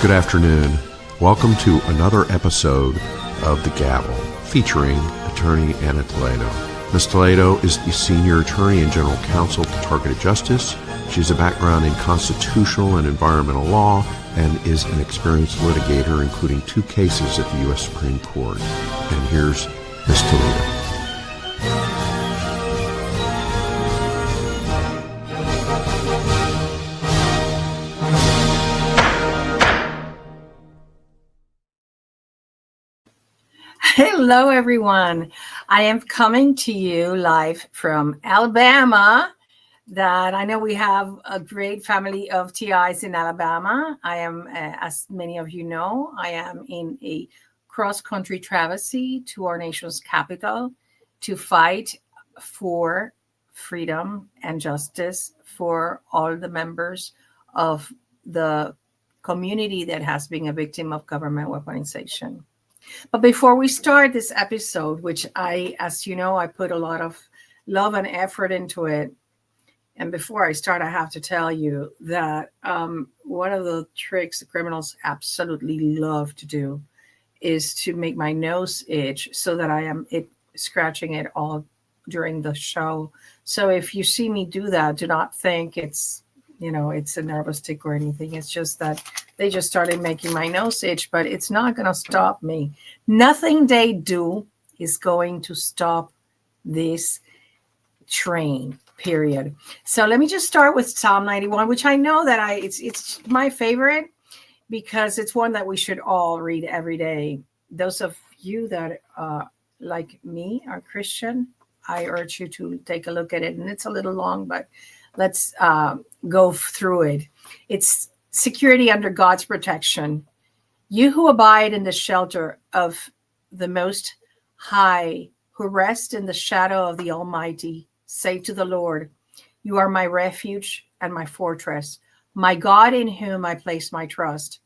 Good afternoon. Welcome to another episode of The Gavel, featuring attorney Ana Toledo. Ms. Toledo is the senior attorney and general counsel to Targeted Justice. She has a background in constitutional and environmental law and is an experienced litigator, including 2 cases at the U.S. Supreme Court. And here's Ms. Toledo. Hello, everyone. I am coming to you live from Alabama. That I know we have a great family of TIs in Alabama. I am, as many of you know, I am in a cross-country travesty to our nation's capital to fight for freedom and justice for all the members of the community that has been a victim of government weaponization. But before we start this episode, which as you know, I put a lot of love and effort into it. And before I start, I have to tell you that one of the tricks the criminals absolutely love to do is to make my nose itch so that I am scratching it all during the show. So if you see me do that, do not think it's a nervous tick or anything. It's just that they just started making my nose itch, but it's not going to stop me. Nothing they do is going to stop this train, period. So let me just start with Psalm 91, which I know that it's my favorite because it's one that we should all read every day. Those of you that like me are Christian, I urge you to take a look at it. And it's a little long, but let's go through it. It's security under God's protection. You who abide in the shelter of the Most High, who rest in the shadow of the Almighty, say to the Lord, you are my refuge and my fortress, my God in whom I place my trust.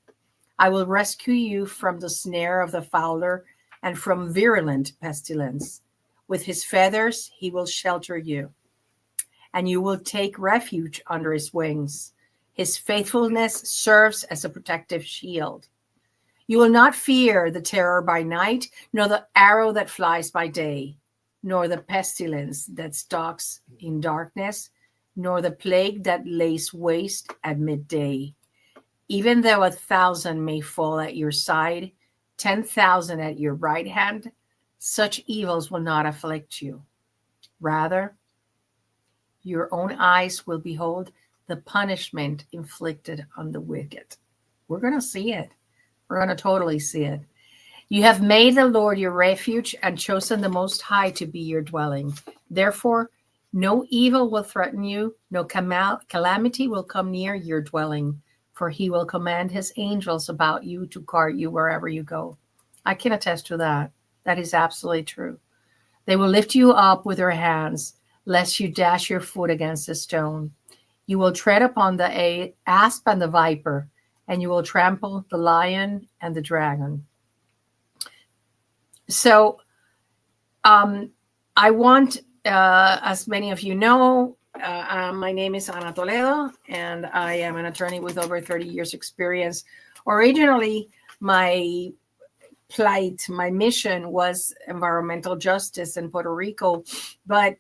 I will rescue you from the snare of the fowler and from virulent pestilence. With his feathers he will shelter you, and you will take refuge under his wings. His faithfulness serves as a protective shield. You will not fear the terror by night, nor the arrow that flies by day, nor the pestilence that stalks in darkness, nor the plague that lays waste at midday. Even though 1,000 may fall at your side, 10,000 at your right hand, such evils will not afflict you. Rather, your own eyes will behold the punishment inflicted on the wicked. We're going to see it. We're going to totally see it. You have made the Lord your refuge and chosen the Most High to be your dwelling. Therefore, no evil will threaten you, no calamity will come near your dwelling, for he will command his angels about you to guard you wherever you go. I can attest to that. That is absolutely true. They will lift you up with their hands, lest you dash your foot against a stone. You will tread upon the asp and the viper, and you will trample the lion and the dragon. So I want, as many of you know, my name is Ana Toledo, and I am an attorney with over 30 years experience. Originally, my mission was environmental justice in Puerto Rico, but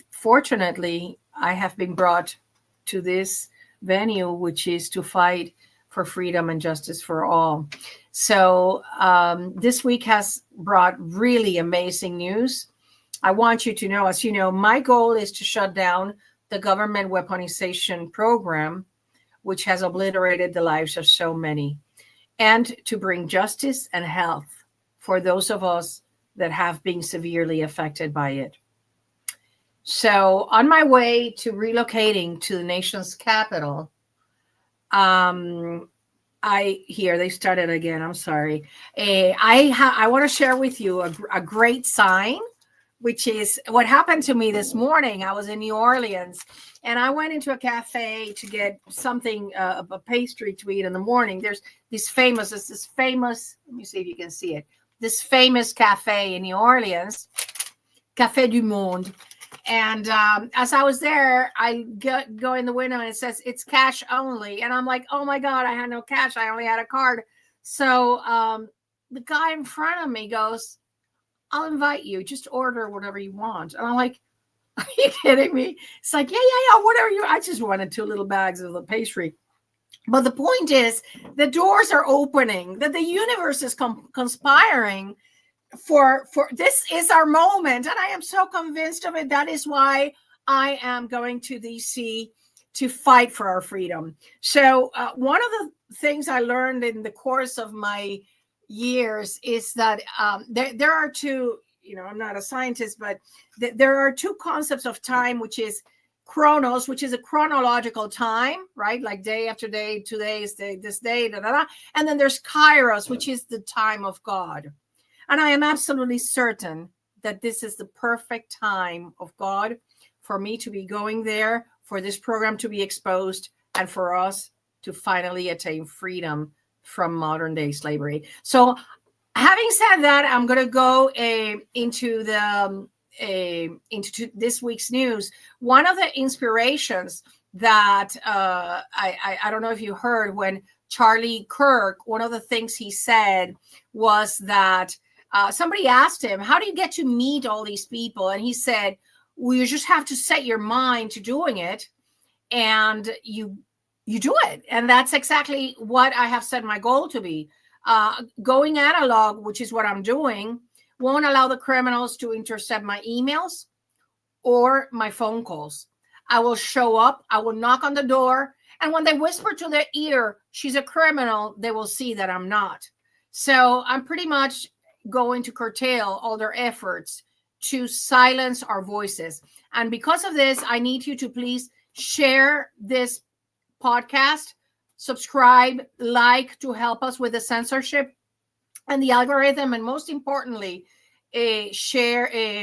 fortunately, I have been brought to this venue, which is to fight for freedom and justice for all. So this week has brought really amazing news. I want you to know, as you know, my goal is to shut down the government weaponization program, which has obliterated the lives of so many, and to bring justice and health for those of us that have been severely affected by it. So on my way to relocating to the nation's capital, they started again. I'm sorry. I want to share with you a great sign, which is what happened to me this morning. I was in New Orleans and I went into a cafe to get something, a pastry to eat in the morning. There's this famous, let me see if you can see it. This famous cafe in New Orleans, Café du Monde. And as I was there, I go in the window and it says it's cash only. And I'm like, oh my God, I had no cash. I only had a card. So the guy in front of me goes, I'll invite you. Just order whatever you want. And I'm like, are you kidding me? It's like, yeah, whatever you. I just wanted 2 little bags of the pastry. But the point is, the doors are opening, that the universe is conspiring for this is our moment, and I am so convinced of it. That is why I am going to DC to fight for our freedom. So one of the things I learned in the course of my years is that there are 2, I'm not a scientist, but there are 2 concepts of time, which is chronos, which is a chronological time, right? Like day after day, today is this day, and then there's kairos, which is the time of God. And I am absolutely certain that this is the perfect time of God for me to be going there, for this program to be exposed, and for us to finally attain freedom from modern day slavery. So having said that, I'm going to go into this week's news. One of the inspirations that I don't know if you heard, when Charlie Kirk, one of the things he said was that somebody asked him, how do you get to meet all these people? And he said, well, you just have to set your mind to doing it, and you do it. And that's exactly what I have set my goal to be. Going analog, which is what I'm doing, won't allow the criminals to intercept my emails or my phone calls. I will show up, I will knock on the door, and when they whisper to their ear, she's a criminal, they will see that I'm not. So I'm pretty much going to curtail all their efforts to silence our voices. And because of this, I need you to please share this podcast, subscribe, like, to help us with the censorship and the algorithm, and most importantly,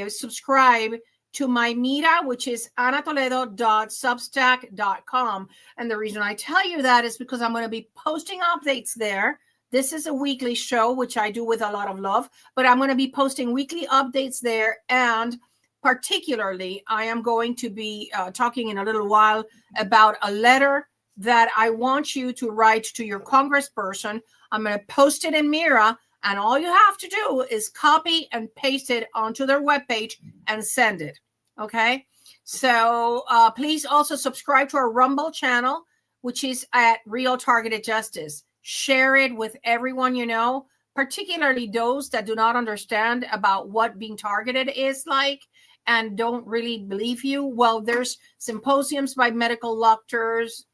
subscribe to my Mira, which is anatoledo.substack.com. And the reason I tell you that is because I'm going to be posting updates there. This is a weekly show, which I do with a lot of love, but I'm going to be posting weekly updates there. And particularly, I am going to be talking in a little while about a letter that I want you to write to your congressperson. I'm going to post it in Mira, and all you have to do is copy and paste it onto their webpage and send it. Okay? So please also subscribe to our Rumble channel, which is at Real Targeted Justice. Share it with everyone you know, particularly those that do not understand about what being targeted is like and don't really believe you. Well, there's symposiums by medical doctors,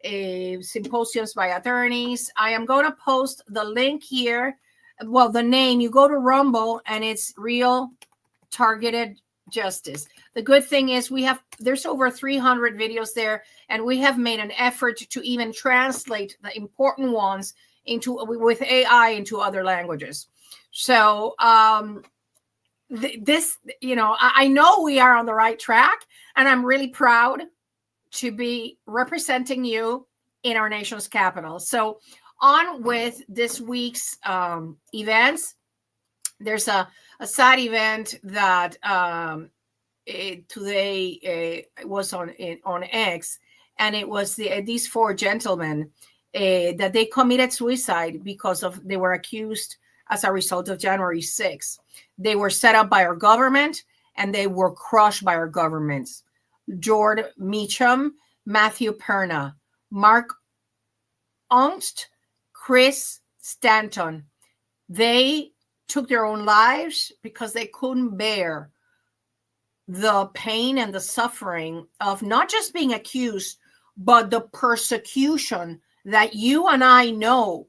symposiums by attorneys. I am going to post the link here. Well, the name, you go to Rumble and it's Real Targeted Justice. The good thing is there's over 300 videos there, and we have made an effort to even translate the important ones with AI into other languages. So I know we are on the right track, and I'm really proud to be representing you in our nation's capital. So on with this week's events. There's a sad event that today was on X, and it was these 4 gentlemen that they committed suicide because they were accused as a result of January 6th. They were set up by our government, and they were crushed by our governments. George Meacham, Matthew Perna, Mark Ongst, Chris Stanton. They took their own lives because they couldn't bear the pain and the suffering of not just being accused, but the persecution that you and I know,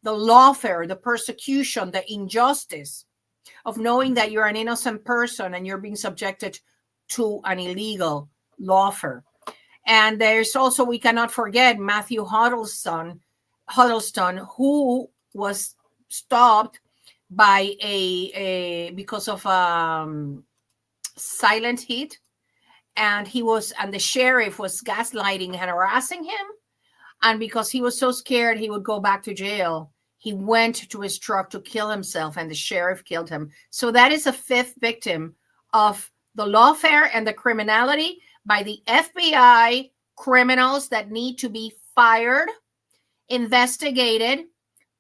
the lawfare, the persecution, the injustice of knowing that you're an innocent person and you're being subjected to an illegal lawfare. And there's also, we cannot forget Matthew Huddleston, who was stopped by because of silent heat, and the sheriff was gaslighting and harassing him, and because he was so scared he would go back to jail, he went to his truck to kill himself, and the sheriff killed him. So that is a 5th victim of the lawfare and the criminality by the FBI, criminals that need to be fired, investigated,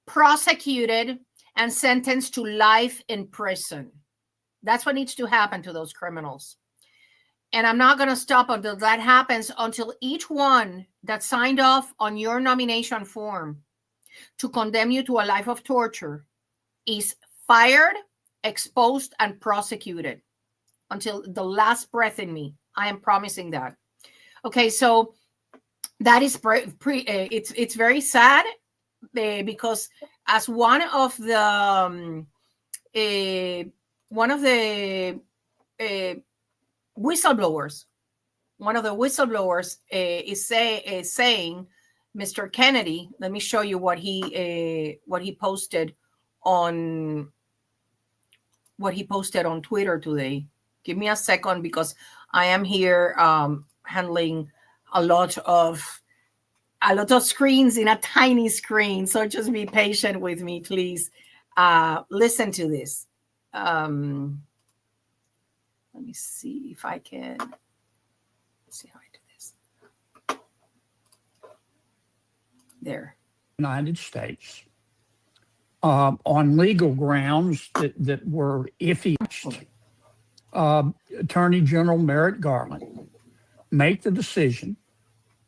prosecuted, and sentenced to life in prison. That's what needs to happen to those criminals. And I'm not going to stop until that happens, until each one that signed off on your nomination form to condemn you to a life of torture is fired, exposed, and prosecuted until the last breath in me. I am promising that. Okay, so that is it's very sad because as one of the whistleblowers, is saying, Mr. Kennedy. Let me show you what he posted on Twitter today. Give me a second because I am here handling a lot of screens in a tiny screen. So just be patient with me, please. Listen to this. Let me see if I can. Let's see how I do this. There. United States on legal grounds that were iffy. Attorney General Merrick Garland make the decision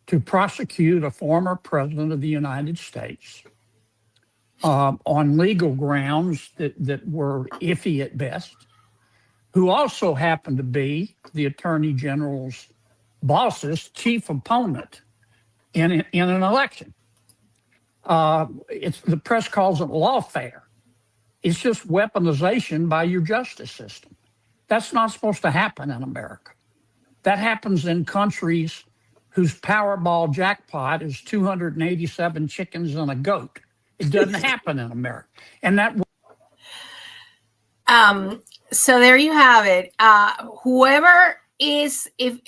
to prosecute a former president of the United States on legal grounds that were iffy at best, who also happened to be the Attorney General's boss's chief opponent in an election. The press calls it lawfare. It's just weaponization by your justice system. That's not supposed to happen in America. That happens in countries whose Powerball jackpot is 287 chickens and a goat. It doesn't happen in America. And that. So there you have it. Whoever is, if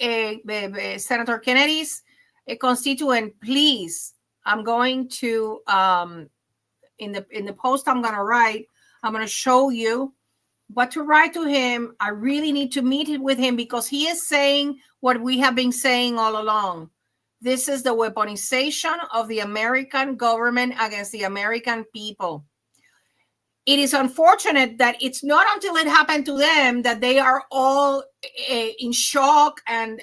Senator Kennedy's a constituent, please. I'm going to in the post I'm going to write. I'm going to show you what to write to him. I really need to meet with him because he is saying what we have been saying all along. This is the weaponization of the American government against the American people. It is unfortunate that it's not until it happened to them that they are all in shock and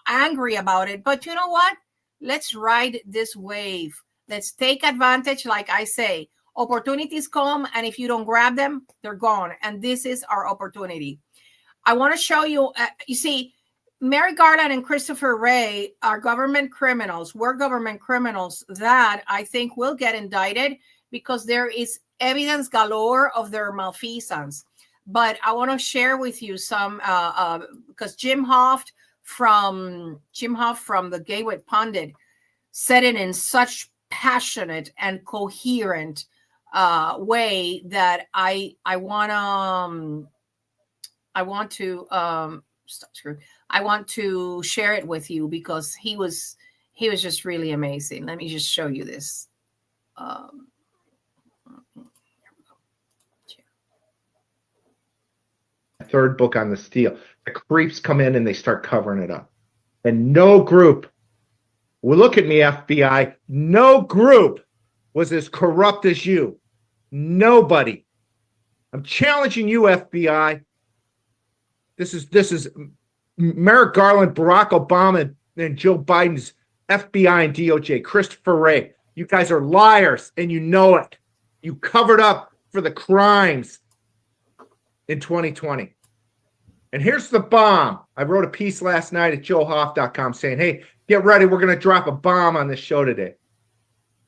angry about it. But you know what? Let's ride this wave. Let's take advantage. Like I say, opportunities come, and if you don't grab them, they're gone. And this is our opportunity. I want to show you, you see, Merrick Garland and Christopher Wray are government criminals. We're government criminals that I think will get indicted because there is evidence galore of their malfeasance. But I want to share with you some, because Jim Hoft from the Gateway Pundit said it in such passionate and coherent way that I want to share it with you because he was just really amazing. Let me just show you this. Third book on the steal. The creeps come in and they start covering it up. And no group, well, look at me, FBI, no group was as corrupt as you. Nobody. I'm challenging you, FBI. This is Merrick Garland, Barack Obama, and Joe Biden's FBI and DOJ. Christopher Wray, you guys are liars, and you know it. You covered up for the crimes in 2020. And here's the bomb. I wrote a piece last night at joehoff.com saying, hey, get ready. We're going to drop a bomb on this show today.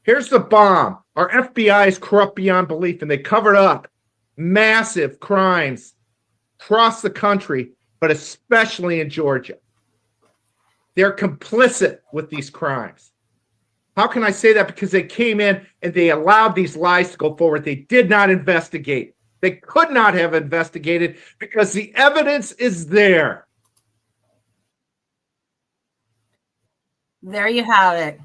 Here's the bomb. Our FBI is corrupt beyond belief, and they covered up massive crimes across the country, but especially in Georgia. They're complicit with these crimes. How can I say that? Because they came in and they allowed these lies to go forward. They did not investigate. They could not have investigated because the evidence is there. There you have it.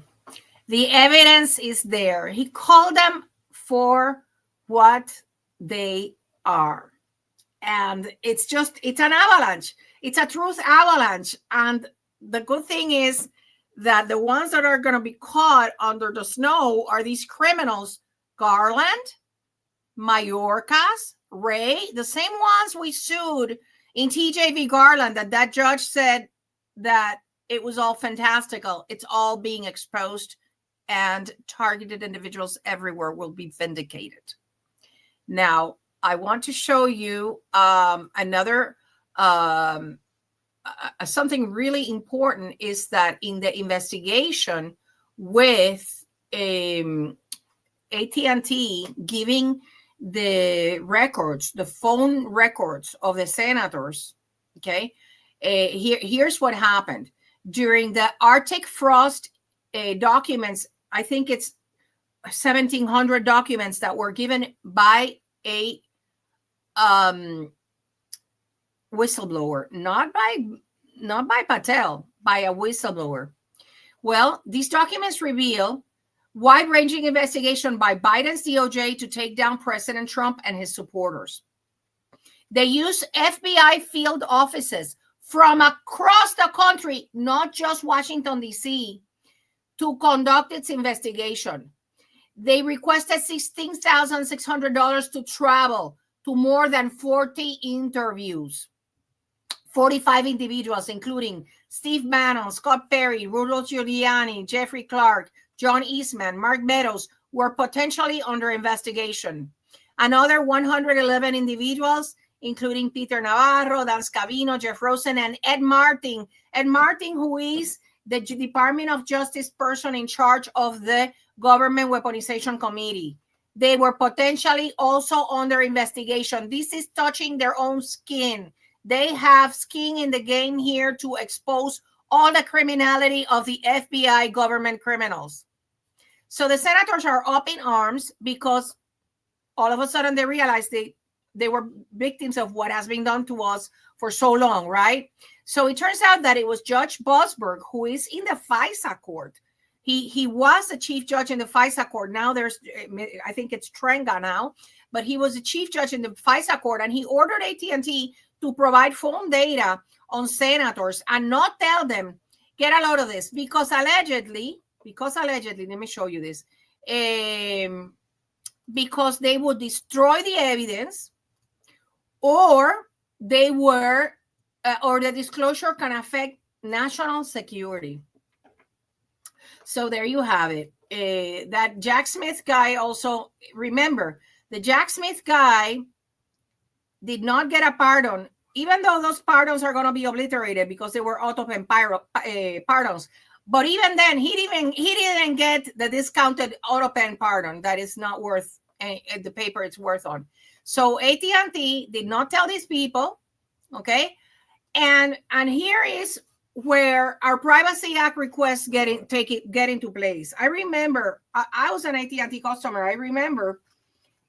The evidence is there. He called them for what they are. And it's an avalanche. It's a truth avalanche. And the good thing is that the ones that are going to be caught under the snow are these criminals, Garland, Mayorkas, Ray, the same ones we sued in TJV Garland, that judge said that it was all fantastical. It's all being exposed, and targeted individuals everywhere will be vindicated. Now, I want to show you another something really important is that in the investigation with AT&T giving the records, the phone records of the senators, okay, here's what happened. During the Arctic frost documents, I think it's 1,700 documents that were given by a whistleblower, not by Patel, by a whistleblower. Well, these documents reveal wide-ranging investigation by Biden's DOJ to take down President Trump and his supporters. They use FBI field offices from across the country, not just Washington, D.C., to conduct its investigation. They requested $16,600 to travel to more than 40 interviews. 45 individuals, including Steve Bannon, Scott Perry, Rudolph Giuliani, Jeffrey Clark, John Eastman, Mark Meadows, were potentially under investigation. Another 111 individuals, including Peter Navarro, Dan Scavino, Jeff Rosen, and Ed Martin. Ed Martin, who is the Department of Justice person in charge of the Government Weaponization Committee. They were potentially also under investigation. This is touching their own skin. They have skin in the game here to expose all the criminality of the FBI government criminals. So the senators are up in arms because all of a sudden they realize they were victims of what has been done to us for so long, right? So it turns out that it was Judge Bosberg, who is in the FISA court. He was the chief judge in the FISA court. Now I think it's Trenga now, but he was the chief judge in the FISA court, and he ordered AT&T to provide phone data on senators and not tell them, get a load of this, because allegedly, let me show you this, because they would destroy the evidence, or the disclosure can affect national security. So there you have it. That Jack Smith guy also, remember, the Jack Smith guy did not get a pardon, even though those pardons are going to be obliterated because they were auto-pen pardons. But even then, he didn't get the discounted auto-pen pardon that is not worth the paper it's worth on. So AT&T did not tell these people, okay? And here is where our Privacy Act requests get into place. I remember, I was an AT&T customer. I remember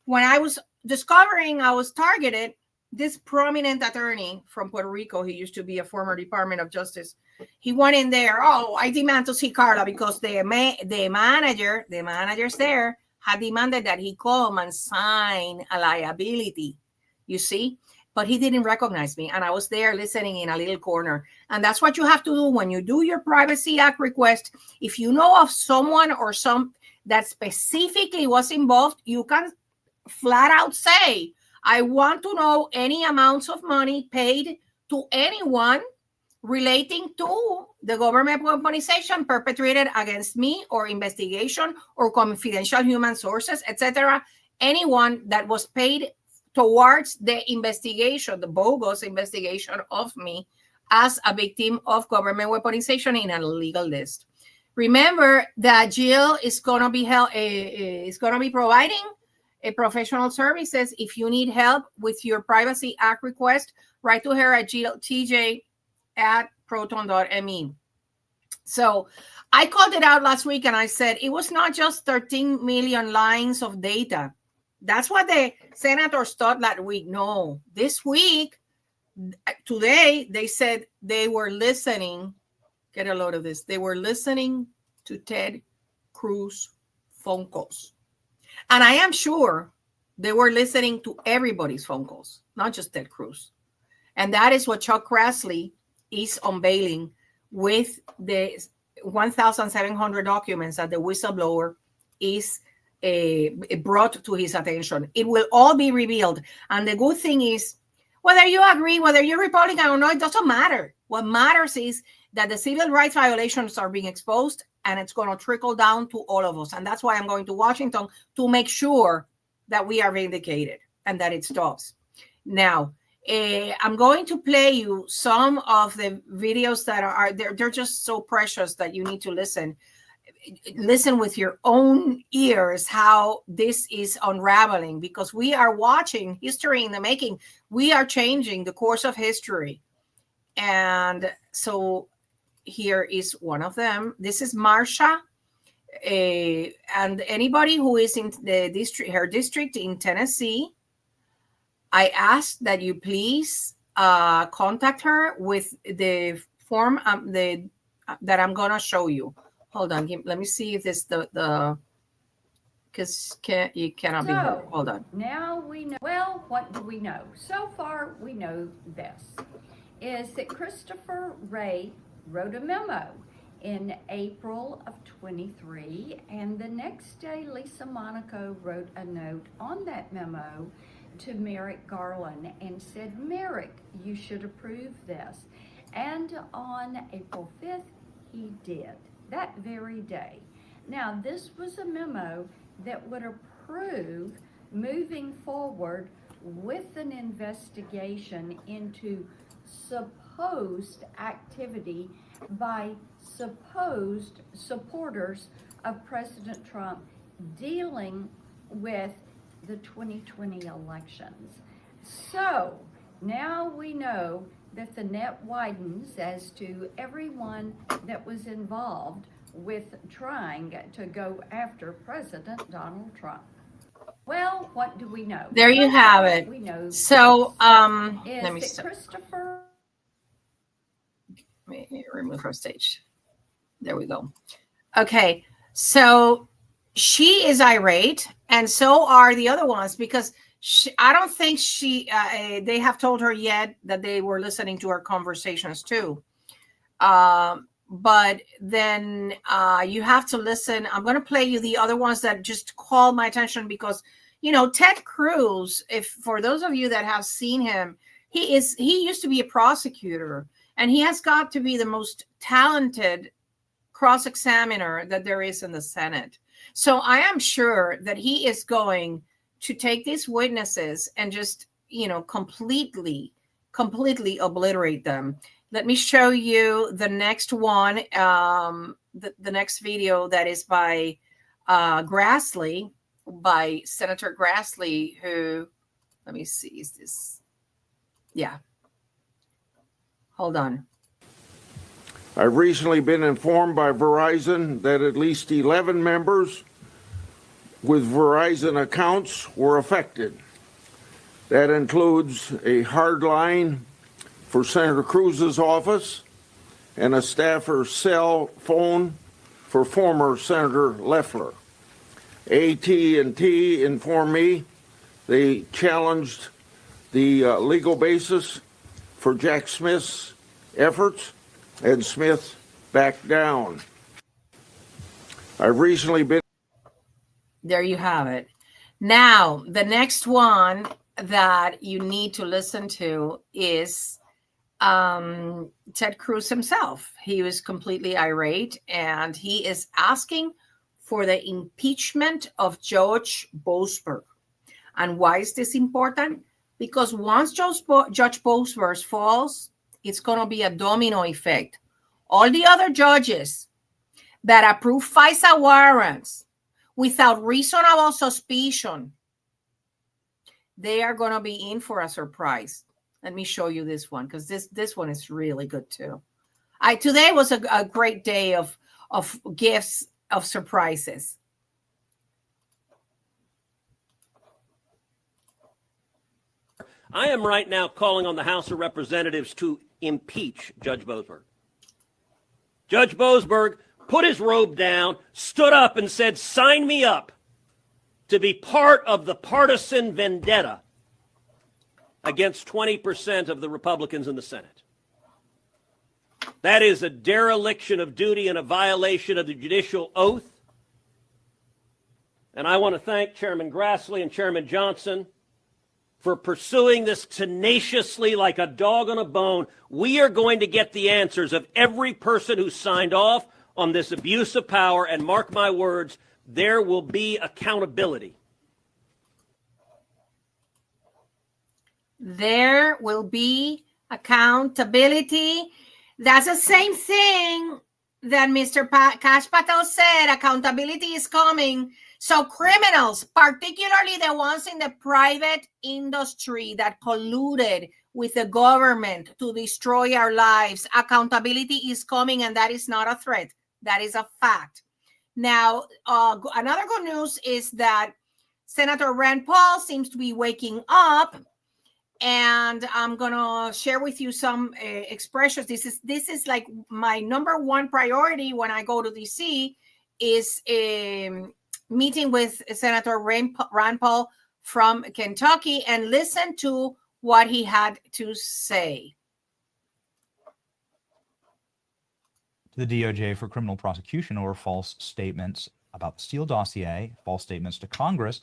when I was discovering I was targeted, this prominent attorney from Puerto Rico, he used to be a former Department of Justice, he went in there, I demand to see Carla because the managers there had demanded that he come and sign a liability, you see? But he didn't recognize me, and I was there listening in a little corner. And that's what you have to do when you do your Privacy Act request. If you know of someone or some that specifically was involved, you can flat out say, I want to know any amounts of money paid to anyone relating to the government weaponization perpetrated against me, or investigation or confidential human sources, etc. Anyone that was paid towards the investigation, the bogus investigation of me as a victim of government weaponization in a legal list. Remember that Jill is going to be providing professional services. If you need help with your Privacy Act request, write to her at tj@proton.me. So I called it out last week and I said it was not just 13 million lines of data. That's what the senators thought that week. No, this week, today, they said they were listening. Get a load of this. They were listening to Ted Cruz phone calls. And I am sure They were listening to everybody's phone calls, not just Ted Cruz. And that is what Chuck Grassley is unveiling with the 1,700 documents that the whistleblower is brought to his attention. It will all be revealed. And the good thing is, whether you agree, whether you're Republican or not, it doesn't matter. What matters is that the civil rights violations are being exposed, and it's going to trickle down to all of us. And that's why I'm going to Washington to make sure that we are vindicated and that it stops. Now, I'm going to play you some of the videos that are they're just so precious that you need to listen with your own ears how this is unraveling, because we are watching history in the making. We are changing the course of history. And so here is one of them. This is Marsha, and anybody who is in the district, her district in Tennessee, I ask that you please contact her with the form that I'm gonna show you. Hold on, let me see if this the because you cannot be heard. Hold on. Now we know. Well, what do we know? So far, we know this is that Christopher Wray wrote a memo in April of 23, and the next day, Lisa Monaco wrote a note on that memo to Merrick Garland and said, Merrick, you should approve this. And on April 5th, he did, that very day. Now, this was a memo that would approve moving forward with an investigation into supposed activity by supposed supporters of President Trump dealing with the 2020 elections. So now we know that the net widens as to everyone that was involved with trying to go after President Donald Trump. Well, what do we know? There you have it. We know. So let me stop. Christopher. Let me remove her stage. There we go. Okay, so she is irate, and so are the other ones, because I don't think they have told her yet that they were listening to her conversations too. But then you have to listen. I'm going to play you the other ones that just call my attention, because, you know, Ted Cruz, if for those of you that have seen him, he used to be a prosecutor, and he has got to be the most talented cross-examiner that there is in the Senate. So I am sure that he is going to take these witnesses and just, you know, completely obliterate them. Let me show you the next one, the next video that is by Grassley, by Senator Grassley, who, let me see, is this? Yeah. Hold on. I've recently been informed by Verizon that at least 11 members with Verizon accounts were affected. That includes a hard line for Senator Cruz's office and a staffer's cell phone for former Senator Loeffler. AT&T informed me they challenged the legal basis for Jack Smith's efforts, and Smith backed down. I've recently been... There you have it. Now, the next one that you need to listen to is Ted Cruz himself. He was completely irate, and he is asking for the impeachment of Judge Boasberg. And why is this important? Because once Judge Boasberg falls, it's going to be a domino effect. All the other judges that approve FISA warrants without reasonable suspicion, they are going to be in for a surprise. Let me show you this one, because this one is really good too. Today was a great day of gifts, of surprises. I am right now calling on the House of Representatives to impeach Judge Boasberg. Judge Boasberg put his robe down, stood up, and said, "Sign me up." to be part of the partisan vendetta against 20% of the Republicans in the Senate. That is a dereliction of duty and a violation of the judicial oath. And I want to thank Chairman Grassley and Chairman Johnson for pursuing this tenaciously like a dog on a bone. We are going to get the answers of every person who signed off on this abuse of power, and mark my words, there will be accountability. There will be accountability. That's the same thing that Mr. Kash Patel said. Accountability is coming. So criminals, particularly the ones in the private industry that colluded with the government to destroy our lives, accountability is coming, and that is not a threat. That is a fact. Now, another good news is that Senator Rand Paul seems to be waking up, and I'm gonna share with you some expressions. This is like my number one priority when I go to DC is meeting with Senator Rand Paul from Kentucky and listen to what he had to say. The DOJ for criminal prosecution over false statements about the Steele dossier, false statements to Congress.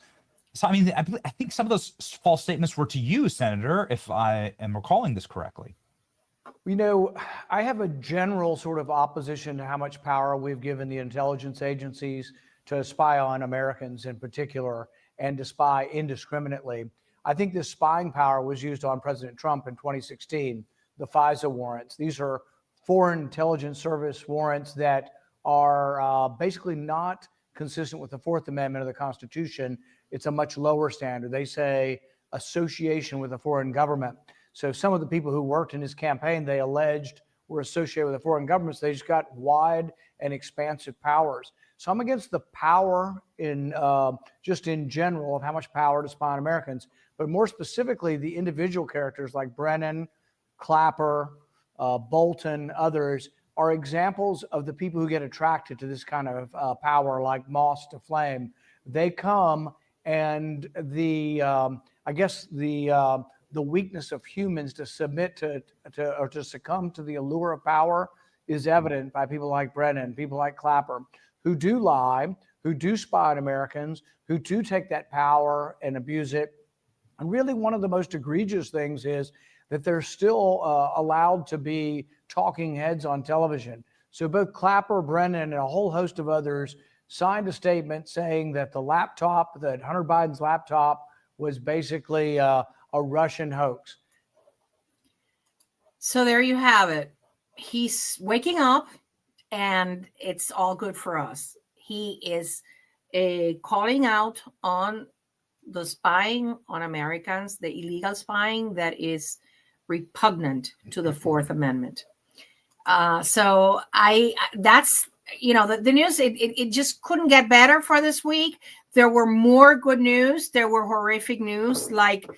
So, I mean, I think some of those false statements were to you, Senator, if I am recalling this correctly. You know, I have a general sort of opposition to how much power we've given the intelligence agencies to spy on Americans in particular and to spy indiscriminately. I think this spying power was used on President Trump in 2016, the FISA warrants. These are Foreign Intelligence Service warrants that are basically not consistent with the Fourth Amendment of the Constitution. It's a much lower standard. They say association with a foreign government. So some of the people who worked in his campaign, they alleged were associated with a foreign government. So they just got wide and expansive powers. So I'm against the power in just in general of how much power to spy on Americans, but more specifically, the individual characters like Brennan, Clapper, Bolton, others are examples of the people who get attracted to this kind of power, like moths to flame. They come, and the weakness of humans to submit to or to succumb to the allure of power is evident by people like Brennan, people like Clapper, who do lie, who do spy on Americans, who do take that power and abuse it. And really, one of the most egregious things is that they're still allowed to be talking heads on television. So both Clapper, Brennan, and a whole host of others signed a statement saying that the laptop, that Hunter Biden's laptop, was basically a Russian hoax. So there you have it. He's waking up, and it's all good for us. He is calling out on the spying on Americans, the illegal spying that is repugnant to the Fourth Amendment. So that's, the news, it just couldn't get better for this week. There were more good news. There were horrific news, like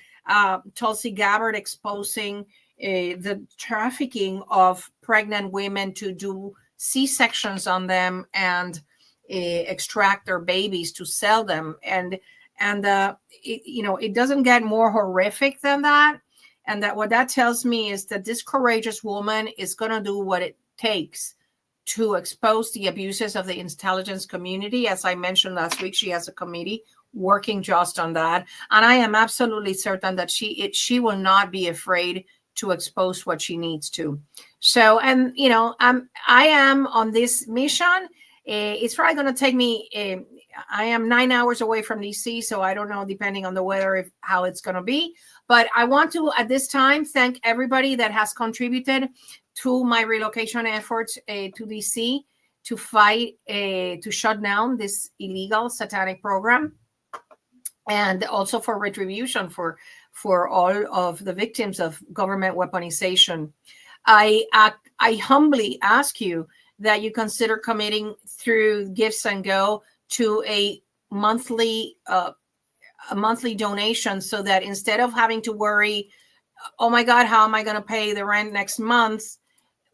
Tulsi Gabbard exposing the trafficking of pregnant women to do C-sections on them and extract their babies to sell them. And it doesn't get more horrific than that. And that what that tells me is that this courageous woman is going to do what it takes to expose the abuses of the intelligence community. As I mentioned last week, she has a committee working just on that. And I am absolutely certain that she will not be afraid to expose what she needs to. So, and, I am on this mission. It's probably going to take me, I am 9 hours away from DC, so I don't know, depending on the weather, how it's going to be. But I want to, at this time, thank everybody that has contributed to my relocation efforts to DC to fight, to shut down this illegal satanic program, and also for retribution for all of the victims of government weaponization. I humbly ask you that you consider committing through Gifts and Go to a monthly donation, so that instead of having to worry, oh my God, how am I going to pay the rent next month,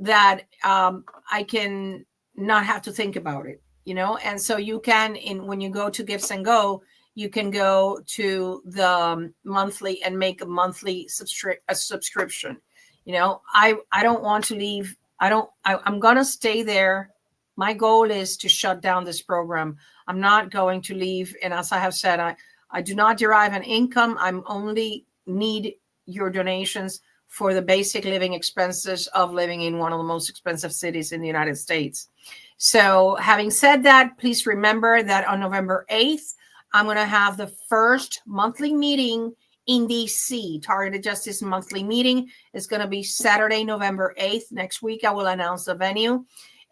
that I can not have to think about it, And so you can, when you go to Gifts and Go, you can go to the monthly and make a monthly subscription. You know, I don't want to leave. I'm going to stay there. My goal is to shut down this program. I'm not going to leave. And as I have said, I do not derive an income. I'm only need your donations for the basic living expenses of living in one of the most expensive cities in the United States. So having said that, please remember that on November 8th, I'm going to have the first monthly meeting in DC. Targeted Justice monthly meeting is going to be Saturday, November 8th. Next week, I will announce the venue.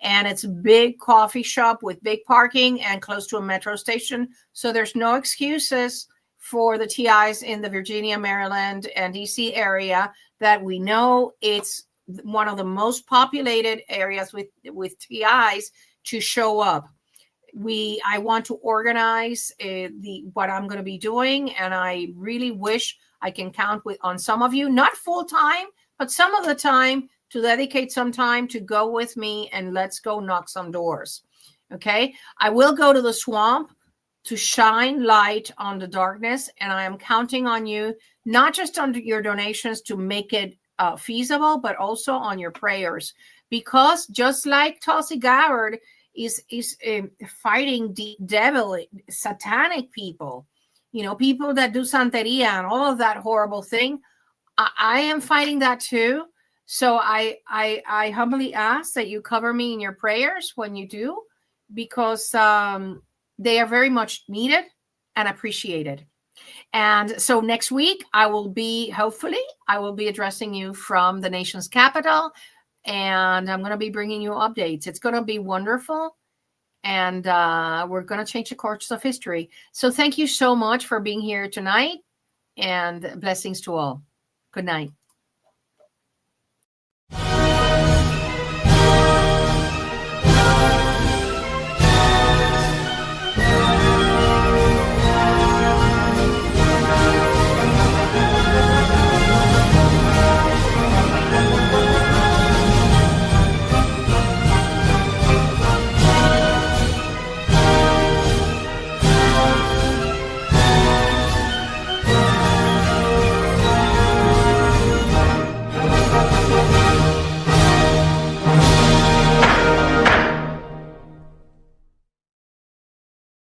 And it's a big coffee shop with big parking and close to a metro station. So there's no excuses for the TIs in the Virginia, Maryland, and DC area that we know it's one of the most populated areas with TIs to show up. I want to organize what I'm going to be doing, and I really wish I can count on some of you, not full time, but some of the time, to dedicate some time to go with me and let's go knock some doors. Okay. I will go to the swamp to shine light on the darkness. And I am counting on you, not just on your donations to make it feasible, but also on your prayers, because just like Tulsi Gabbard is fighting the devil, satanic people, you know, people that do Santeria and all of that horrible thing. I am fighting that too. So I humbly ask that you cover me in your prayers when you do, because they are very much needed and appreciated. And so next week, hopefully, I will be addressing you from the nation's capital, and I'm going to be bringing you updates. It's going to be wonderful, and we're going to change the course of history. So thank you so much for being here tonight, and blessings to all. Good night.